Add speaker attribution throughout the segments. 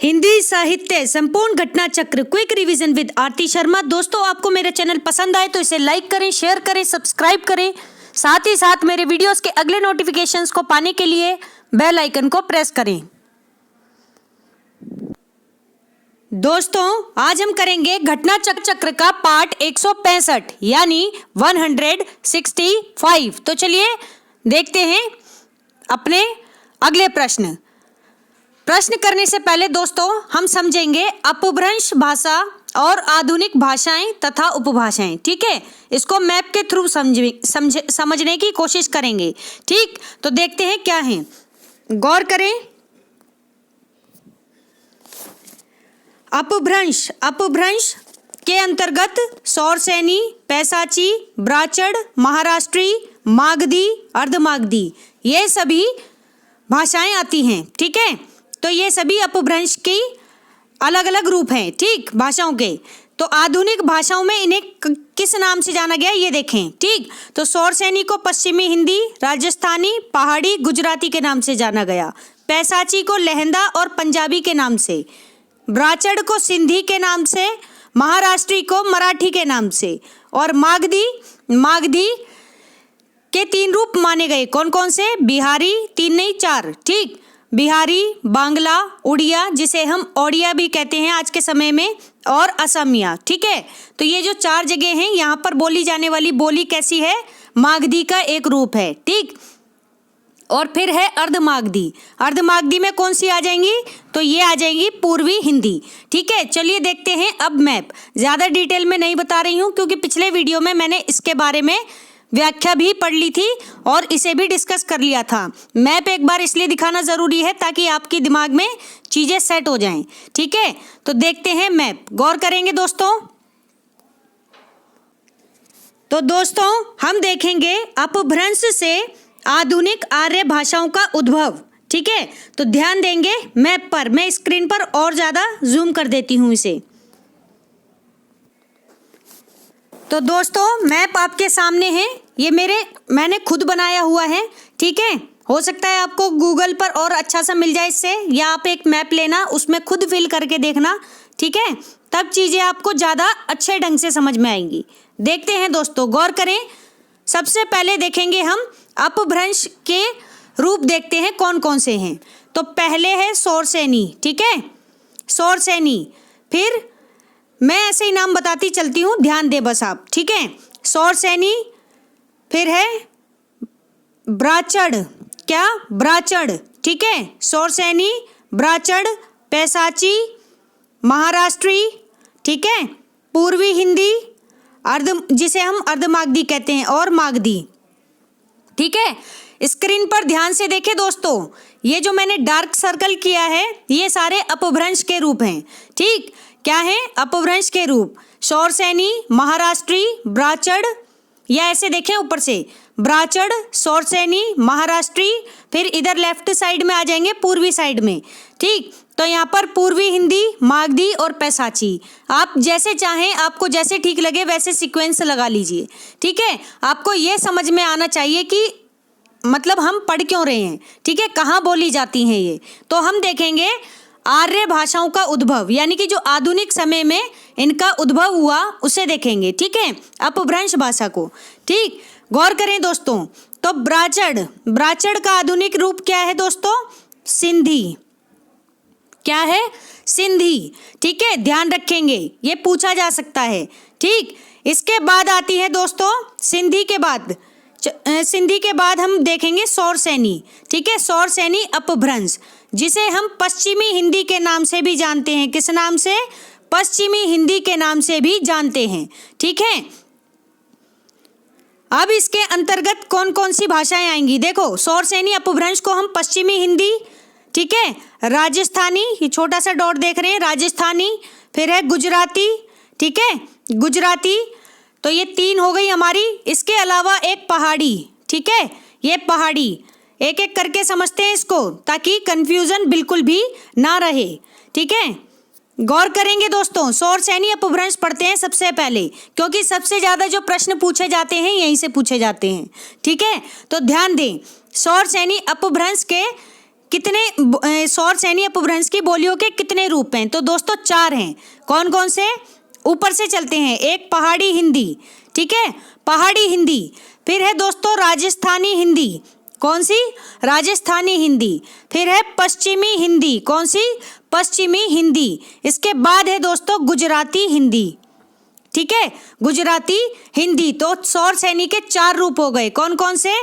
Speaker 1: हिंदी साहित्य संपूर्ण घटना चक्र क्विक रिवीजन विद आरती शर्मा। दोस्तों, आपको मेरा चैनल पसंद आए तो इसे लाइक करें, शेयर करें, सब्सक्राइब करें। साथ ही साथ मेरे वीडियोस के अगले नोटिफिकेशंस को पाने के लिए बेल आइकन को प्रेस करें। दोस्तों, आज हम करेंगे घटना चक्र का पार्ट 165 यानी 165। तो चलिए देखते हैं अपने अगले प्रश्न करने से पहले दोस्तों हम समझेंगे अपभ्रंश भाषा और आधुनिक भाषाएं तथा उपभाषाएं। ठीक है, इसको मैप के थ्रू समझने की कोशिश करेंगे। ठीक, तो देखते हैं क्या है, गौर करें। अपभ्रंश के अंतर्गत सौरसेनी, पैसाची, ब्राचड़, महाराष्ट्री, मागधी, अर्धमागधी ये सभी भाषाएं आती हैं। ठीक है, तो ये सभी अपभ्रंश की अलग अलग रूप हैं। ठीक, भाषाओं के। तो आधुनिक भाषाओं में इन्हें किस नाम से जाना गया ये देखें। ठीक, तो सौरसेनी को पश्चिमी हिंदी, राजस्थानी, पहाड़ी, गुजराती के नाम से जाना गया। पैसाची को लहंदा और पंजाबी के नाम से, ब्राचड़ को सिंधी के नाम से, महाराष्ट्री को मराठी के नाम से, और मागधी के 3 रूप माने गए। कौन कौन से? बिहारी, 3 नहीं 4। ठीक, बिहारी, बांग्ला, उड़िया जिसे हम ओडिया भी कहते हैं आज के समय में, और असमिया। ठीक है, तो ये जो 4 जगह हैं यहाँ पर बोली जाने वाली बोली कैसी है? मागधी का एक रूप है। ठीक, और फिर है अर्धमागधी में कौन सी आ जाएंगी? तो ये आ जाएंगी पूर्वी हिंदी। ठीक है, चलिए देखते हैं अब मैप। ज़्यादा डिटेल में नहीं बता रही हूँ क्योंकि पिछले वीडियो में मैंने इसके बारे में व्याख्या भी पढ़ ली थी और इसे भी डिस्कस कर लिया था। मैप एक बार इसलिए दिखाना ज़रूरी है ताकि आपके दिमाग में चीज़ें सेट हो जाएं। ठीक है, तो देखते हैं मैप, गौर करेंगे दोस्तों। तो दोस्तों हम देखेंगे अपभ्रंश से आधुनिक आर्य भाषाओं का उद्भव। ठीक है, तो ध्यान देंगे मैप पर। मैं स्क्रीन पर और ज़्यादा जूम कर देती हूँ इसे। तो दोस्तों मैप आपके सामने है, ये मैंने खुद बनाया हुआ है। ठीक है, हो सकता है आपको गूगल पर और अच्छा सा मिल जाए इससे, या आप एक मैप लेना, उसमें खुद फिल करके देखना। ठीक है, तब चीज़ें आपको ज़्यादा अच्छे ढंग से समझ में आएंगी। देखते हैं दोस्तों, गौर करें। सबसे पहले देखेंगे हम अपभ्रंश के रूप, देखते हैं कौन कौन से हैं। तो पहले है सौरसेनी। ठीक है, सौरसेनी, फिर मैं ऐसे ही नाम बताती चलती हूँ, ध्यान दे बस आप। ठीक है, सौरसेनी, फिर है ब्राचड़। क्या? ब्राचड़। ठीक है, सौरसेनी, ब्राचड़, पैसाची, महाराष्ट्री। ठीक है, पूर्वी हिंदी, जिसे हम अर्धमागधी कहते हैं, और मागधी। ठीक है, स्क्रीन पर ध्यान से देखें दोस्तों, ये जो मैंने डार्क सर्कल किया है ये सारे अपभ्रंश के रूप हैं। ठीक, क्या है? अपभ्रंश के रूप। सौरसेनी, महाराष्ट्री, ब्राचड़, या ऐसे देखें ऊपर से, ब्राचड़, सौरसेनी, महाराष्ट्री, फिर इधर लेफ्ट साइड में आ जाएंगे पूर्वी साइड में। ठीक, तो यहाँ पर पूर्वी हिंदी, मागधी और पैसाची। आप जैसे चाहें, आपको जैसे ठीक लगे वैसे सीक्वेंस लगा लीजिए। ठीक है, आपको ये समझ में आना चाहिए कि मतलब हम पढ़ क्यों रहे हैं। ठीक है, कहाँ बोली जाती हैं ये। तो हम देखेंगे आर्य भाषाओं का उद्भव, यानी कि जो आधुनिक समय में इनका उद्भव हुआ उसे देखेंगे। ठीक है, अपभ्रंश भाषा को। ठीक, गौर करें दोस्तों। तो ब्राचड़ का आधुनिक रूप क्या है दोस्तों? सिंधी। क्या है? सिंधी। ठीक है, ध्यान रखेंगे, ये पूछा जा सकता है। ठीक, इसके बाद आती है दोस्तों सिंधी के बाद हम देखेंगे सौरसेनी। ठीक है, सौरसेनी अपभ्रंश, जिसे हम पश्चिमी हिंदी के नाम से भी जानते हैं। किस नाम से? पश्चिमी हिंदी के नाम से भी जानते हैं। ठीक है, अब इसके अंतर्गत कौन कौन सी भाषाएं आएंगी? देखो, सौरसेनी अपभ्रंश को हम पश्चिमी हिंदी, ठीक है, राजस्थानी, ये छोटा सा डॉट देख रहे हैं, राजस्थानी, फिर है गुजराती। ठीक है, गुजराती, तो ये 3 हो गई हमारी। इसके अलावा एक पहाड़ी। ठीक है, ये पहाड़ी, एक एक करके समझते हैं इसको ताकि कंफ्यूजन बिल्कुल भी ना रहे। ठीक है, गौर करेंगे दोस्तों। सौरसेनी अपभ्रंश पढ़ते हैं सबसे पहले, क्योंकि सबसे ज़्यादा जो प्रश्न पूछे जाते हैं यहीं से पूछे जाते हैं। ठीक है, तो ध्यान दें, सौरसेनी अपभ्रंश के कितने सौर सैनी अपभ्रंश की बोलियों के कितने रूप हैं? तो दोस्तों 4 हैं। कौन कौन से? ऊपर से चलते हैं। एक पहाड़ी हिंदी, ठीक है, पहाड़ी हिंदी। फिर है दोस्तों राजस्थानी हिंदी। कौन सी? राजस्थानी हिंदी। फिर है पश्चिमी हिंदी। कौन सी? पश्चिमी हिंदी। इसके बाद है दोस्तों गुजराती हिंदी, ठीक है, गुजराती हिंदी। तो सौर सैनी के 4 रूप हो गए। कौन कौन से?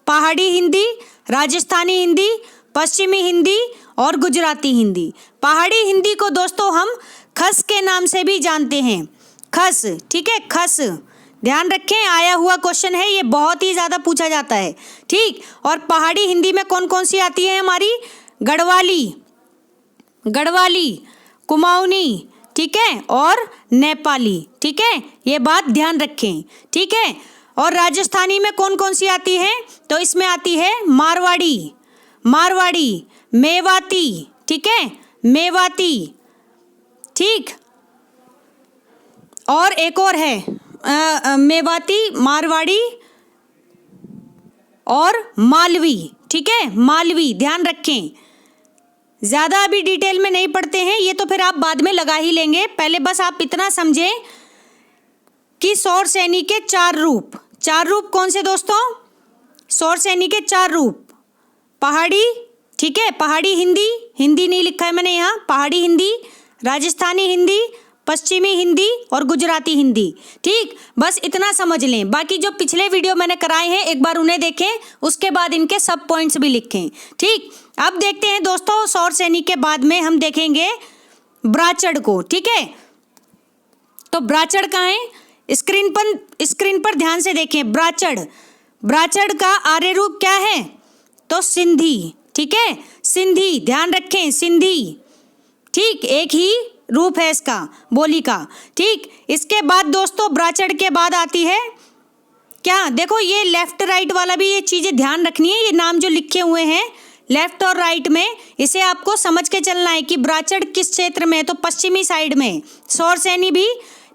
Speaker 1: पहाड़ी हिंदी, राजस्थानी हिंदी, पश्चिमी हिंदी और गुजराती हिंदी। पहाड़ी हिंदी को दोस्तों हम खस के नाम से भी जानते हैं, खस, ठीक है, खस। ध्यान रखें, आया हुआ क्वेश्चन है ये, बहुत ही ज़्यादा पूछा जाता है, ठीक। और पहाड़ी हिंदी में कौन कौन सी आती है हमारी? गढ़वाली, गढ़वाली, कुमाऊनी, ठीक है, और नेपाली, ठीक है, ये बात ध्यान रखें, ठीक है। और राजस्थानी में कौन कौन सी आती है? तो इसमें आती है मारवाड़ी, मारवाड़ी, मेवाती, ठीक है, मेवाती, ठीक। और एक और है मेवाती, मारवाड़ी और मालवी, ठीक है, मालवी। ध्यान रखें, ज़्यादा अभी डिटेल में नहीं पढ़ते हैं, ये तो फिर आप बाद में लगा ही लेंगे। पहले बस आप इतना समझें कि सौर सैनी के 4 रूप। 4 रूप कौन से दोस्तों? सौर सैनी के 4 रूप। पहाड़ी, ठीक है, पहाड़ी हिंदी, हिंदी नहीं लिखा है मैंने यहाँ, पहाड़ी हिंदी, राजस्थानी हिंदी, पश्चिमी हिंदी और गुजराती हिंदी, ठीक। बस इतना समझ लें। बाकी जो पिछले वीडियो मैंने कराए हैं एक बार उन्हें देखें, उसके बाद इनके सब पॉइंट्स भी लिखें, ठीक। अब देखते हैं दोस्तों सौर सैनी के बाद में हम देखेंगे ब्राचड़ को, ठीक है। तो ब्राचड़ कहाँ है? स्क्रीन पर ध्यान से देखें। ब्राचड़, ब्राचड़ का आर्य रूप क्या है? तो सिंधी, ठीक है, सिंधी। ध्यान रखें, सिंधी, ठीक, एक ही रूप है इसका, बोली का, ठीक। इसके बाद दोस्तों ब्राचड़ के बाद आती है क्या? देखो ये लेफ्ट राइट वाला भी ये चीज़ें ध्यान रखनी है। ये नाम जो लिखे हुए हैं लेफ्ट और राइट में, इसे आपको समझ के चलना है कि ब्राचड़ किस क्षेत्र में है। तो पश्चिमी साइड में सौर सैनी भी,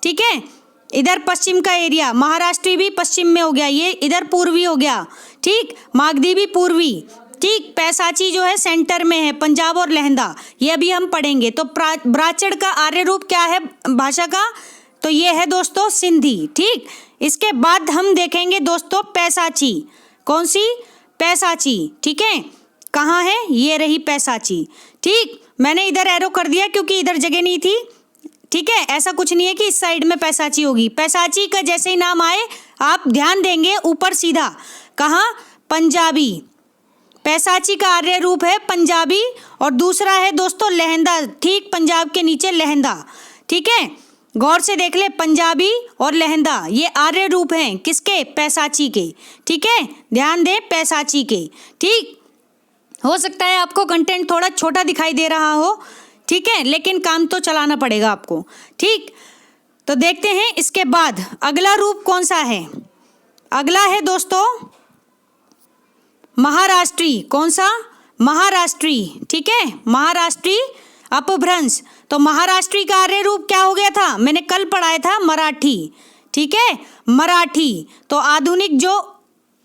Speaker 1: ठीक है, इधर पश्चिम का एरिया, महाराष्ट्र भी पश्चिम में हो गया, ये इधर पूर्वी हो गया, ठीक, मागधी भी पूर्वी, ठीक। पैसाची जो है सेंटर में है, पंजाब और लहंदा, ये अभी हम पढ़ेंगे। तो ब्राचड़ का आर्य रूप क्या है भाषा का? तो ये है दोस्तों सिंधी, ठीक। इसके बाद हम देखेंगे दोस्तों पैसाची। कौन सी? पैसाची, ठीक है, कहाँ है? ये रही पैसाची, ठीक। मैंने इधर एरो कर दिया क्योंकि इधर जगह नहीं थी, ठीक है। ऐसा कुछ नहीं है कि इस साइड में पैसाची होगी। पैसाची का जैसे ही नाम आए आप ध्यान देंगे ऊपर सीधा, कहाँ? पंजाबी। पैसाची का आर्य रूप है पंजाबी और दूसरा है दोस्तों लहंदा, ठीक, पंजाब के नीचे लहंदा, ठीक है। गौर से देख ले, पंजाबी और लहंदा ये आर्य रूप हैं किसके? पैसाची के, ठीक है, ध्यान दें, पैसाची के, ठीक। हो सकता है आपको कंटेंट थोड़ा छोटा दिखाई दे रहा हो, ठीक है, लेकिन काम तो चलाना पड़ेगा आपको, ठीक। तो देखते हैं इसके बाद अगला रूप कौन सा है? अगला है दोस्तों महाराष्ट्री। कौन सा? महाराष्ट्री, ठीक है, महाराष्ट्री अपभ्रंश। तो महाराष्ट्री का आर्य रूप क्या हो गया था? मैंने कल पढ़ाया था, मराठी, ठीक है, मराठी। तो आधुनिक जो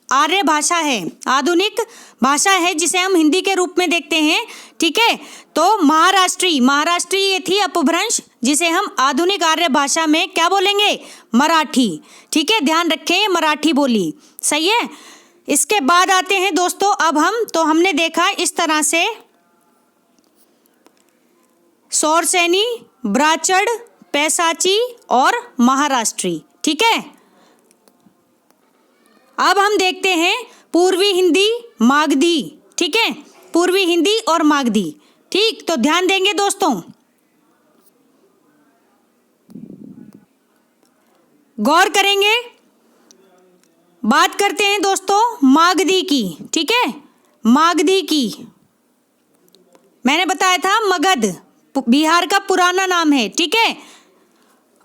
Speaker 1: आर्य भाषा है, आधुनिक भाषा है जिसे हम हिंदी के रूप में देखते हैं, ठीक है। तो महाराष्ट्री, महाराष्ट्री ये थी अपभ्रंश जिसे हम आधुनिक आर्य भाषा में क्या बोलेंगे? मराठी, ठीक है, ध्यान रखें, मराठी बोली, सही है। इसके बाद आते हैं दोस्तों अब हमने देखा इस तरह से सौर सैनी, ब्राचड़, पैसाची और महाराष्ट्री, ठीक है। अब हम देखते हैं पूर्वी हिंदी, मागधी, ठीक है, पूर्वी हिंदी और मागधी, ठीक। तो ध्यान देंगे दोस्तों, गौर करेंगे। बात करते हैं दोस्तों मागधी की, ठीक है, मागधी की। मैंने बताया था मगध बिहार का पुराना नाम है, ठीक है।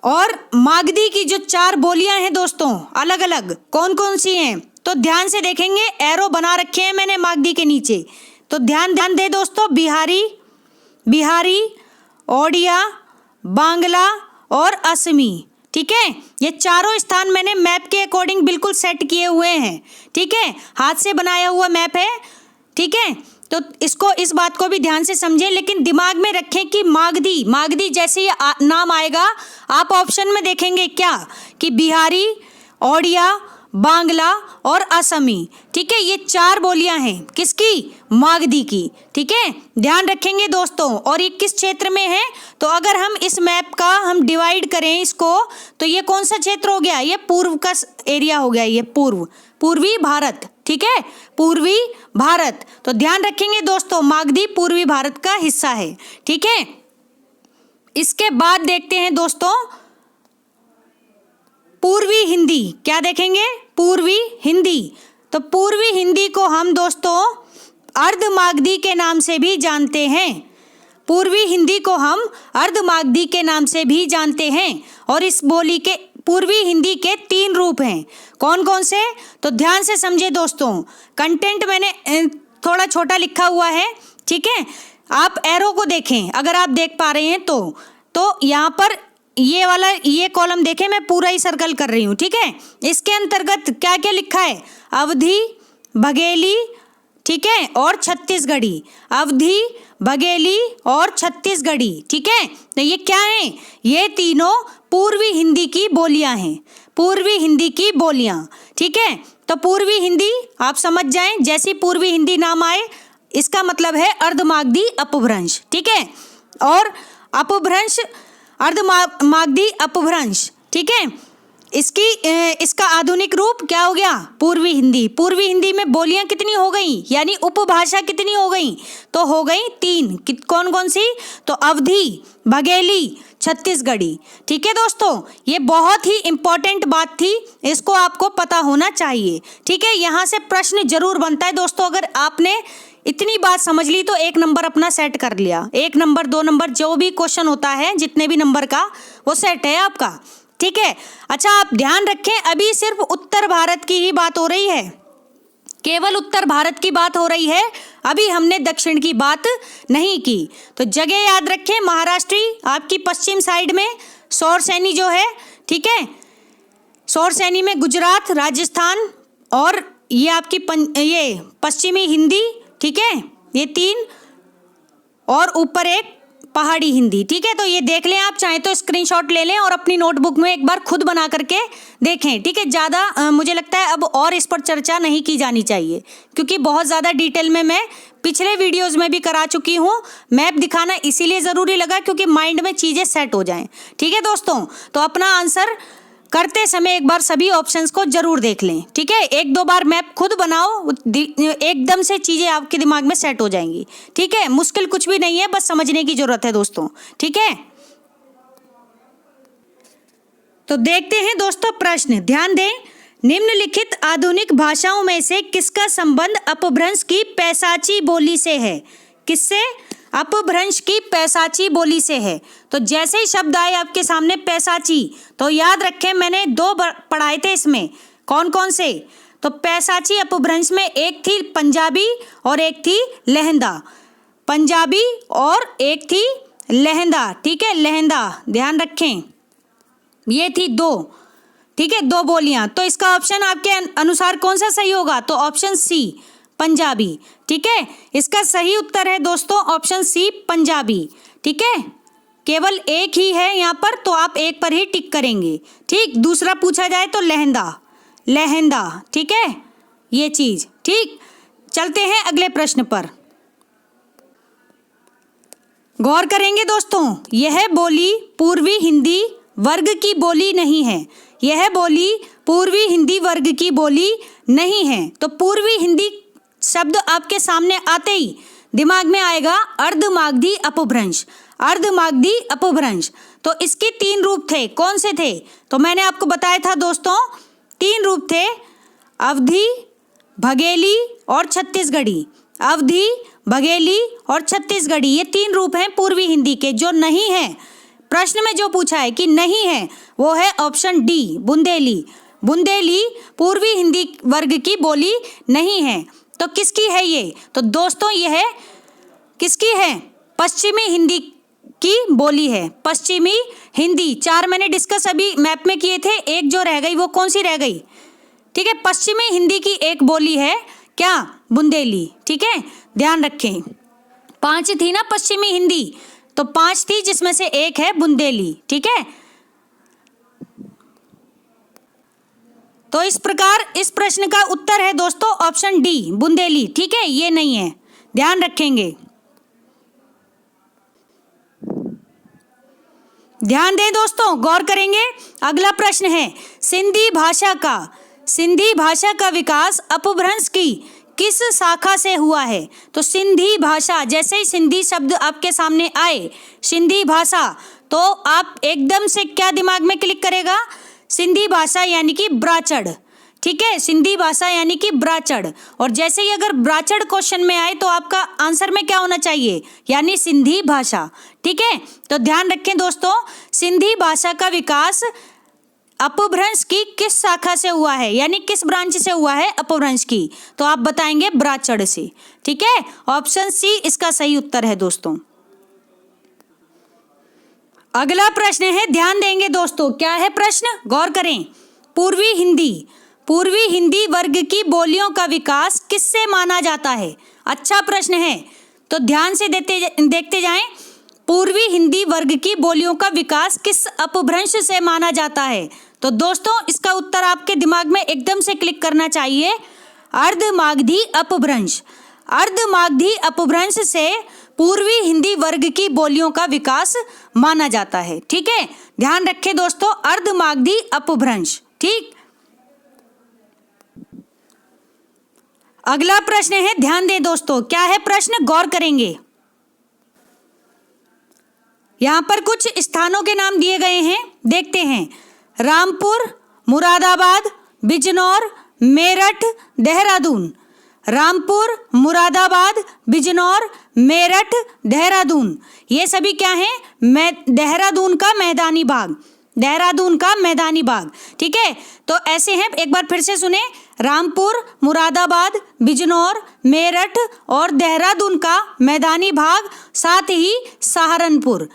Speaker 1: और मागधी की जो 4 बोलियां हैं दोस्तों अलग अलग, कौन कौन सी हैं? तो ध्यान से देखेंगे, एरो बना रखे हैं मैंने मागधी के नीचे। तो ध्यान दे दोस्तों, बिहारी, ओडिया, बांग्ला और असमी, ठीक है। ये चारों स्थान मैंने मैप के अकॉर्डिंग बिल्कुल सेट किए हुए हैं, ठीक है, हाथ से बनाया हुआ मैप है, ठीक है। तो इसको, इस बात को भी ध्यान से समझें, लेकिन दिमाग में रखें कि मागधी, मागधी जैसे ये नाम आएगा आप ऑप्शन में देखेंगे क्या कि बिहारी, ओडिया, बांग्ला और असमी। ठीक है, ये 4 बोलियां हैं किसकी, मागधी की। ठीक है, ध्यान रखेंगे दोस्तों। और ये किस क्षेत्र में है, तो अगर हम इस मैप का हम डिवाइड करें इसको, तो ये कौन सा क्षेत्र हो गया, ये पूर्व का एरिया हो गया, ये पूर्वी भारत। ठीक है, पूर्वी भारत। तो ध्यान रखेंगे दोस्तों, मागधी पूर्वी भारत का हिस्सा है। ठीक है, इसके बाद देखते हैं दोस्तों पूर्वी हिंदी। क्या देखेंगे, पूर्वी हिंदी। तो पूर्वी हिंदी को हम दोस्तों अर्धमागधी के नाम से भी जानते हैं। पूर्वी हिंदी को हम अर्धमागधी के नाम से भी जानते हैं। और इस बोली के पूर्वी हिंदी के 3 रूप हैं। कौन कौन से, तो ध्यान से समझे दोस्तों। कंटेंट मैंने थोड़ा छोटा लिखा हुआ है। ठीक है, आप एरो को देखें, अगर आप देख पा रहे हैं तो यहाँ पर ये वाला ये कॉलम देखें, मैं पूरा ही सर्कल कर रही हूँ। ठीक है, इसके अंतर्गत क्या क्या लिखा है, अवधी, बघेली, ठीक है, और छत्तीसगढ़ी। अवधी, बघेली और छत्तीसगढ़ी। ठीक है, तो ये क्या है, ये तीनों पूर्वी हिंदी की बोलियां हैं, पूर्वी हिंदी की बोलियां। ठीक है, तो पूर्वी हिंदी आप समझ जाएं, जैसी पूर्वी हिंदी नाम आए इसका मतलब है अर्धमागधी अपभ्रंश। ठीक है, और अपभ्रंश, अर्धमागधी अपभ्रंश। ठीक है, इसका आधुनिक रूप क्या हो गया, पूर्वी हिंदी। पूर्वी हिंदी में बोलियां कितनी हो गई, यानी उपभाषा कितनी हो गई, तो हो गई 3। कौन कौन सी, तो अवधी, बघेली, छत्तीसगढ़ी। ठीक है दोस्तों, ये बहुत ही इंपॉर्टेंट बात थी, इसको आपको पता होना चाहिए। ठीक है, यहाँ से प्रश्न जरूर बनता है दोस्तों। अगर आपने इतनी बात समझ ली तो 1 नंबर अपना सेट कर लिया। 1 नंबर 2 नंबर जो भी क्वेश्चन होता है, जितने भी नंबर का, वो सेट है आपका। ठीक है, अच्छा आप ध्यान रखें, अभी सिर्फ उत्तर भारत की ही बात हो रही है, केवल उत्तर भारत की बात हो रही है, अभी हमने दक्षिण की बात नहीं की। तो जगह याद रखें, महाराष्ट्री आपकी पश्चिम साइड में, सौरसैनी जो है, ठीक है, सौरसैनी में गुजरात, राजस्थान, और ये आपकी ये पश्चिमी हिंदी। ठीक है, ये 3, और ऊपर एक पहाड़ी हिंदी। ठीक है, तो ये देख लें, आप चाहें तो स्क्रीनशॉट ले लें और अपनी नोटबुक में एक बार खुद बना करके देखें। ठीक है, ज़्यादा मुझे लगता है अब और इस पर चर्चा नहीं की जानी चाहिए, क्योंकि बहुत ज़्यादा डिटेल में मैं पिछले वीडियोस में भी करा चुकी हूँ। मैप दिखाना इसीलिए ज़रूरी लगा क्योंकि माइंड में चीज़ें सेट हो जाएं। ठीक है दोस्तों, तो अपना आंसर करते समय एक बार सभी ऑप्शंस को जरूर देख लें। ठीक है, 1-2 बार मैप खुद बनाओ, एकदम से चीज़ें आपके दिमाग में सेट हो जाएंगी। ठीक है, मुश्किल कुछ भी नहीं है, बस समझने की जरूरत है दोस्तों। ठीक है, तो देखते हैं दोस्तों प्रश्न, ध्यान दें। निम्नलिखित आधुनिक भाषाओं में से किसका संबंध अपभ्रंश की पैसाची बोली से है, किससे, अपभ्रंश की पैसाची बोली से है। तो जैसे ही शब्द आए आपके सामने पैसाची, तो याद रखें मैंने 2 पढ़ाए थे इसमें, कौन कौन से, तो पैसाची अपभ्रंश में एक थी पंजाबी और एक थी लहंदा, पंजाबी और एक थी लहंदा। ठीक है, लहंदा ध्यान रखें, ये थी 2। ठीक है, 2 बोलियां। तो इसका ऑप्शन आपके अनुसार कौन सा सही होगा, तो ऑप्शन सी, पंजाबी। ठीक है, इसका सही उत्तर है दोस्तों ऑप्शन सी, पंजाबी। ठीक है, केवल एक ही है यहाँ पर, तो आप एक पर ही टिक करेंगे। ठीक, दूसरा पूछा जाए तो लहंदा, लहंदा। ठीक है, ये चीज। ठीक, चलते हैं अगले प्रश्न पर, गौर करेंगे दोस्तों। यह बोली पूर्वी हिंदी वर्ग की बोली नहीं है, यह बोली पूर्वी हिंदी वर्ग की बोली नहीं है। तो पूर्वी हिंदी शब्द आपके सामने आते ही दिमाग में आएगा अर्धमागधी अपभ्रंश, अर्धमागधी अपभ्रंश। तो इसके 3 रूप थे, कौन से थे, तो मैंने आपको बताया था दोस्तों 3 रूप थे, अवधी, बघेली और छत्तीसगढ़ी। अवधी, बघेली और छत्तीसगढ़ी, ये 3 रूप हैं पूर्वी हिंदी के। जो नहीं है, प्रश्न में जो पूछा है कि नहीं है, वो है ऑप्शन डी, बुंदेली। बुंदेली पूर्वी हिंदी वर्ग की बोली नहीं है। तो किसकी है ये, तो दोस्तों ये है, किसकी है, पश्चिमी हिंदी की बोली है, पश्चिमी हिंदी। 4 मैंने डिस्कस अभी मैप में किए थे, एक जो रह गई वो कौन सी रह गई, ठीक है, पश्चिमी हिंदी की एक बोली है क्या, बुंदेली। ठीक है, ध्यान रखें। 5 थी ना पश्चिमी हिंदी, तो 5 थी जिसमें से एक है बुंदेली। ठीक है, तो इस प्रकार इस प्रश्न का उत्तर है दोस्तों ऑप्शन डी बुंदेली। ठीक है, ये नहीं है, ध्यान रखेंगे। ध्यान दें दोस्तों, गौर करेंगे। अगला प्रश्न है सिंधी भाषा का विकास अपभ्रंश की किस शाखा से हुआ है? तो सिंधी भाषा, जैसे ही सिंधी शब्द आपके सामने आए, सिंधी भाषा, तो आप एकदम से क्या दिमाग में क्लिक करेगा? सिंधी भाषा यानी कि ब्राचड़। ठीक है, सिंधी भाषा यानी कि ब्राचड़। और जैसे ही अगर ब्राचड़ क्वेश्चन में आए तो आपका आंसर में क्या होना चाहिए? यानी सिंधी भाषा। ठीक है, तो ध्यान रखें दोस्तों, सिंधी भाषा का विकास अपभ्रंश की किस शाखा से हुआ है, यानी किस ब्रांच से हुआ है अपभ्रंश की? तो आप बताएंगे ब्राचड़ से। ठीक है, ऑप्शन सी इसका सही उत्तर है दोस्तों। अगला प्रश्न है, ध्यान देंगे दोस्तों, क्या है प्रश्न? गौर करें। पूर्वी हिंदी वर्ग की बोलियों का विकास किससे माना जाता है? अच्छा प्रश्न है, तो ध्यान से देखते जाएं। पूर्वी हिंदी वर्ग की बोलियों का विकास किस अपभ्रंश से माना जाता है? तो दोस्तों इसका उत्तर आपके दिमाग में एकदम से क्लिक करना चाहिए, अर्धमागधी अपभ्रंश। अर्धमागधी अपभ्रंश से पूर्वी हिंदी वर्ग की बोलियों का विकास माना जाता है। ठीक है, ध्यान रखें दोस्तों, अर्धमागधी अपभ्रंश। ठीक, अगला प्रश्न है, ध्यान दें दोस्तों, क्या है प्रश्न? गौर करेंगे। यहां पर कुछ स्थानों के नाम दिए गए हैं, देखते हैं। रामपुर, मुरादाबाद, बिजनौर, मेरठ, देहरादून। रामपुर, मुरादाबाद, बिजनौर, मेरठ, देहरादून, ये सभी क्या हैं? देहरादून का मैदानी भाग, देहरादून का मैदानी भाग। ठीक है, तो ऐसे हैं, एक बार फिर से सुने। रामपुर, मुरादाबाद, बिजनौर, मेरठ और देहरादून का मैदानी भाग, साथ ही सहारनपुर।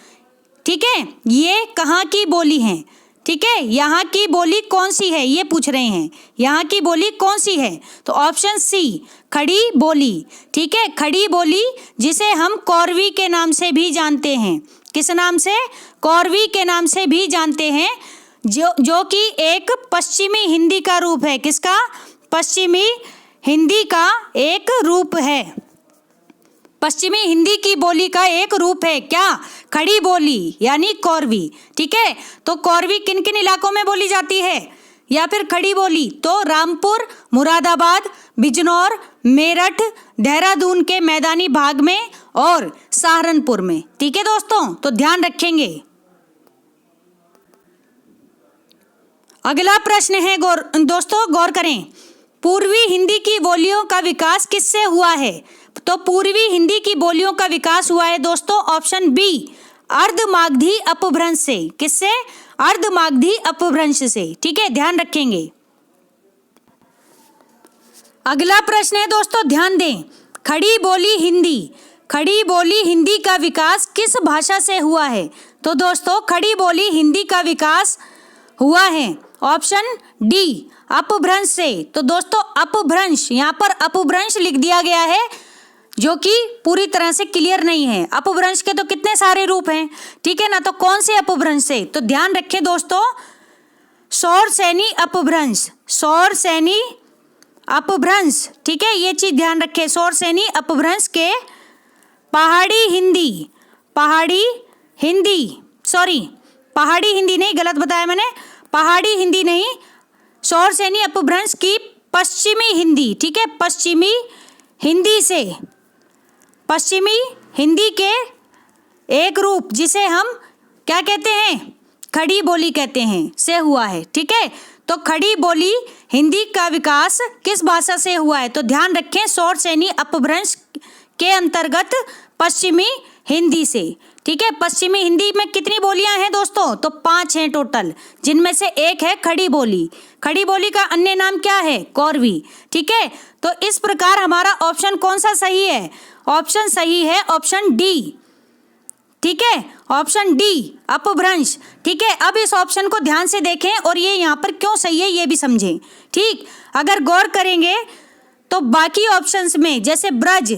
Speaker 1: ठीक है, ये कहाँ की बोली है? ठीक है, यहाँ की बोली कौन सी है, ये पूछ रहे हैं, यहाँ की बोली कौन सी है? तो ऑप्शन सी खड़ी बोली। ठीक है, खड़ी बोली, जिसे हम कौरवी के नाम से भी जानते हैं। किस नाम से? कौरवी के नाम से भी जानते हैं, जो कि एक पश्चिमी हिंदी का रूप है। किसका? पश्चिमी हिंदी का एक रूप है, पश्चिमी हिंदी की बोली का एक रूप है। क्या? खड़ी बोली यानी कौरवी। ठीक है, तो कौरवी किन किन इलाकों में बोली जाती है या फिर खड़ी बोली? तो रामपुर, मुरादाबाद, बिजनौर, मेरठ, देहरादून के मैदानी भाग में और सहारनपुर में। ठीक है दोस्तों, तो ध्यान रखेंगे। अगला प्रश्न है, दोस्तों गौर करें। पूर्वी हिंदी की बोलियों का विकास किससे हुआ है? तो पूर्वी हिंदी की बोलियों का विकास हुआ है दोस्तों ऑप्शन बी अर्धमागधी अपभ्रंश से। किससे? अर्धमागधी अपभ्रंश से। ठीक है, ध्यान रखेंगे। अगला प्रश्न है दोस्तों, ध्यान दें। खड़ी बोली हिंदी का विकास किस भाषा से हुआ है? तो दोस्तों खड़ी बोली हिंदी का विकास हुआ है ऑप्शन डी अपभ्रंश से। तो दोस्तों अपभ्रंश, यहाँ पर अपभ्रंश लिख दिया गया है जो कि पूरी तरह से क्लियर नहीं है। अपभ्रंश के तो कितने सारे रूप हैं, ठीक है ना, तो कौन से अपभ्रंश से? तो ध्यान रखें दोस्तों, शौरसैनी अपभ्रंश, शौरसैनी अपभ्रंश। ठीक है, ये चीज ध्यान रखें। शौरसैनी अपभ्रंश के पहाड़ी हिंदी नहीं, गलत बताया मैंने, पहाड़ी हिंदी नहीं, शौरसैनी अपभ्रंश की पश्चिमी हिंदी। ठीक है, पश्चिमी हिंदी से, पश्चिमी हिंदी के एक रूप जिसे हम क्या कहते हैं? खड़ी बोली कहते हैं, से हुआ है। ठीक है, तो खड़ी बोली हिंदी का विकास किस भाषा से हुआ है? तो ध्यान रखें, शौरसैनी अपभ्रंश के अंतर्गत पश्चिमी हिंदी से। ठीक है, पश्चिमी हिंदी में कितनी बोलियां हैं दोस्तों? तो 5 हैं टोटल, जिनमें से एक है खड़ी बोली। खड़ी बोली का अन्य नाम क्या है? कौरवी। ठीक है, तो इस प्रकार हमारा ऑप्शन कौन सा सही है? ऑप्शन सही है ऑप्शन डी। ठीक है, ऑप्शन डी अपभ्रंश। ठीक है, अब इस ऑप्शन को ध्यान से देखें और ये यहाँ पर क्यों सही है ये भी समझें। ठीक, अगर गौर करेंगे तो बाकी ऑप्शंस में जैसे ब्रज,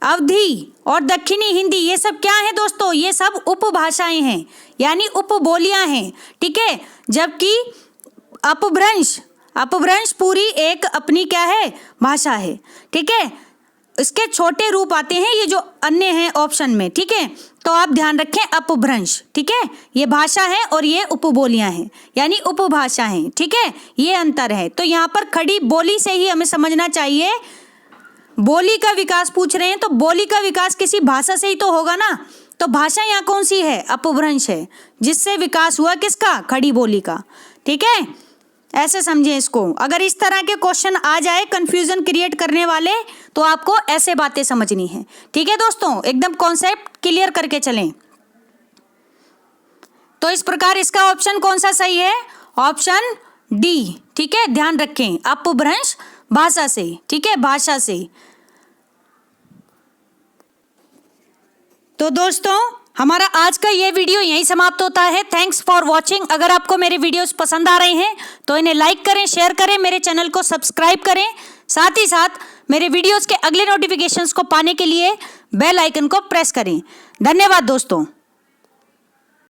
Speaker 1: अवधी और दक्षिणी हिंदी, ये सब क्या है दोस्तों? ये सब उपभाषाएं हैं, यानी उपबोलियां हैं, ठीक है। जबकि अपभ्रंश पूरी एक अपनी क्या है, भाषा है, ठीक है। इसके छोटे रूप आते हैं ये जो अन्य हैं ऑप्शन में, ठीक है। तो आप ध्यान रखें, अपभ्रंश, ठीक है, ये भाषा है और ये उपबोलियां हैं, यानी उपभाषा हैं, ठीक है, ये अंतर है। तो यहाँ पर खड़ी बोली से ही हमें समझना चाहिए, बोली का विकास पूछ रहे हैं तो बोली का विकास किसी भाषा से ही तो होगा ना। तो भाषा यहाँ कौन सी है? अपभ्रंश है, जिससे विकास हुआ किसका? खड़ी बोली का, ठीक है। ऐसे समझें इसको। अगर इस तरह के क्वेश्चन आ जाए कंफ्यूजन क्रिएट करने वाले, तो आपको ऐसे बातें समझनी है, ठीक है दोस्तों, एकदम कॉन्सेप्ट क्लियर करके चलें। तो इस प्रकार इसका ऑप्शन कौन सा सही है? ऑप्शन डी, ठीक है, ध्यान रखें, अपभ्रंश भाषा से, ठीक है, भाषा से। तो दोस्तों हमारा आज का ये वीडियो यहीं समाप्त होता है। Thanks for watching. अगर आपको मेरे वीडियोस पसंद आ रहे हैं तो इन्हें लाइक करें, शेयर करें, मेरे चैनल को सब्सक्राइब करें। साथ ही साथ मेरे वीडियोस के अगले नोटिफिकेशंस को पाने के लिए बेल आइकन को प्रेस करें। धन्यवाद दोस्तों।